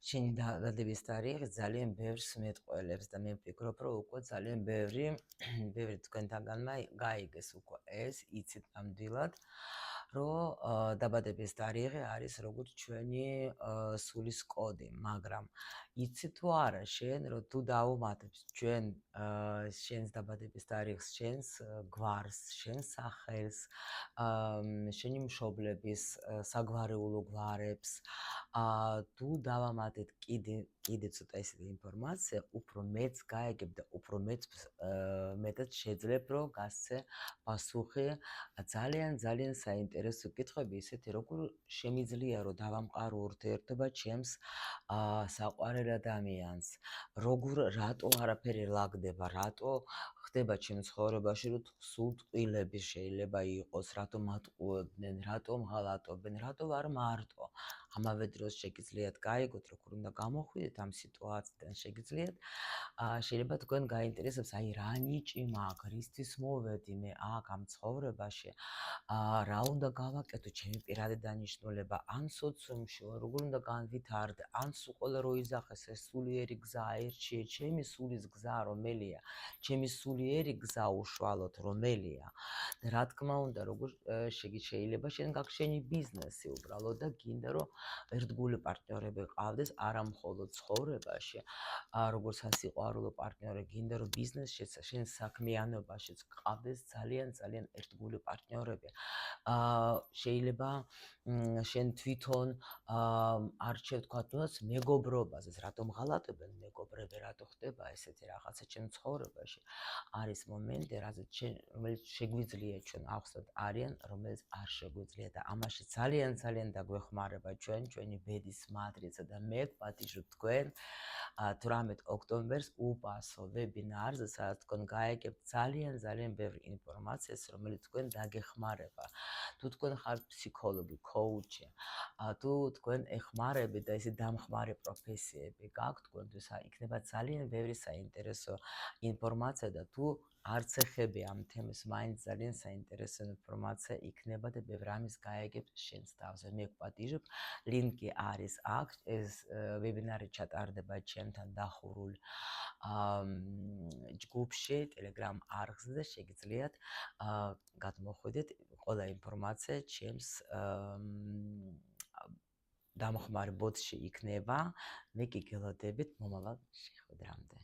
შენი დადების თარიღი ძალიან ბევრს მეტყველებს და მე ვფიქრობ, რომ უკვე ძალიან ბევრი თქვენთანგანმა გაიგეს უკვე ეს, იცით ნამდვილად, რომ დაბადების თარიღი არის როგორც ჩვენი სულის კოდი, მაგრამ იცი თუ არა შენ, რომ თუ დაუმატებ ჩვენ შენს დაბადების თარიღს, შენს გვარს, შენს სახელს, შენი მშობლების საგვარეულო გვარებს, თუ დავამატეთ კიდე ცოტა ისეთი ინფორმაცია, უფრო მეც გაიგებ და უფრო მეტად შეძლებ, რომ გასცე პასუხი ძალიან საინტერესო კითხვები, ისეთი როგორ შემიძლია, რომ დავამყარო ურთიერთობა ჩემს საყვარელ ადამიანს, რატო არაფერი ლაგდება, რატო ხდება ჩემ ცხოვრებაში, რომ სულ ტყილები შეიძლება იყოს, რატო მატყუებდნენ, რატო მღალატობენ, რატო ვარ მარტო. ამავე დროს შეგიძლიათ გაიგოთ, როგორ უნდა გამოხვიდეთ ამ სიტუაციიდან, შეიძლება თქვენ გაინტერესებს, აი რა ნიჭი მაქვს, რისთვის მოვედი მე აქ ამ ცხოვრებაში, რა უნდა გავაკეთო, ჩემი პირადი დანიშნულება, ან სოციუმში, როგორ უნდა განვითარდე, ან სულ ყველა რო იძახეს ეს სულიერი გზა აირჩიე, ჩემი სულის გზა რომელია, ჩემი სულიერი გზა უშუალოდ რომელია და რა თქმა უნდა, როგორ შეიძლება შენ გაგშენი ბიზნესი უბრალოდ და გინდა რომ ერთგული პარტნიორები ყავდეს არა მხოლოდ ცხოვრებაში, როგორც სასიყვარულო პარტნიორი, გინდა რომ ბიზნესშიც, შენ საქმიანობაშიც ყავდეს ძალიან ერთგული პარტნიორები. შეიძლება შენ თვითონ არჩევ თქვათ მეგობრობაზეც, რატომ ღალატებენ მეგობრები, რატო ხდება ესეთი რაღაცა ჩემ ცხოვრებაში. არის მომენტი, რომელიც შეგვიძლია ჩვენ ავხსნათ, არიან, რომელიც არ შეგვიძლია და ამაში ძალიან დაგვეხმარება ჩვენი ბედის მატრიცა და მე გპატიჟობ თქვენ 18 ოქტომბერს უპასო ვებინარზე, სადაც თქვენ გაიგებთ ძალიან ბევრი ინფორმაციას, რომელიც თქვენ დაგეხმარება. თუ თქვენ ხართ ფსიქოლოგი, კოუჩი, თუ თქვენ ეხმარებით და ესე დამხმარე პროფესიები გაქვთ, თქვენთვის იქნება ძალიან ბევრი საინტერესო ინფორმაცია და თუ არც ეხები ამ თემას, მაინც ძალიან საინტერესო ინფორმაცია იქნება და ბევრ ამის გაიგებთ შენს თავზე. მე გპატიჟობ, ლინკი არის აქ, ეს ვებინარი ჩატარდება ჩემთან დახურულ ჯგუფში, Telegram არხზე და შეგიძლიათ გადმოხვიდეთ ყველა ინფორმაცია ჩემს დამხმარე ბოტში იქნება. მე კი გელოდებით მომავალ შეხვედრამდე.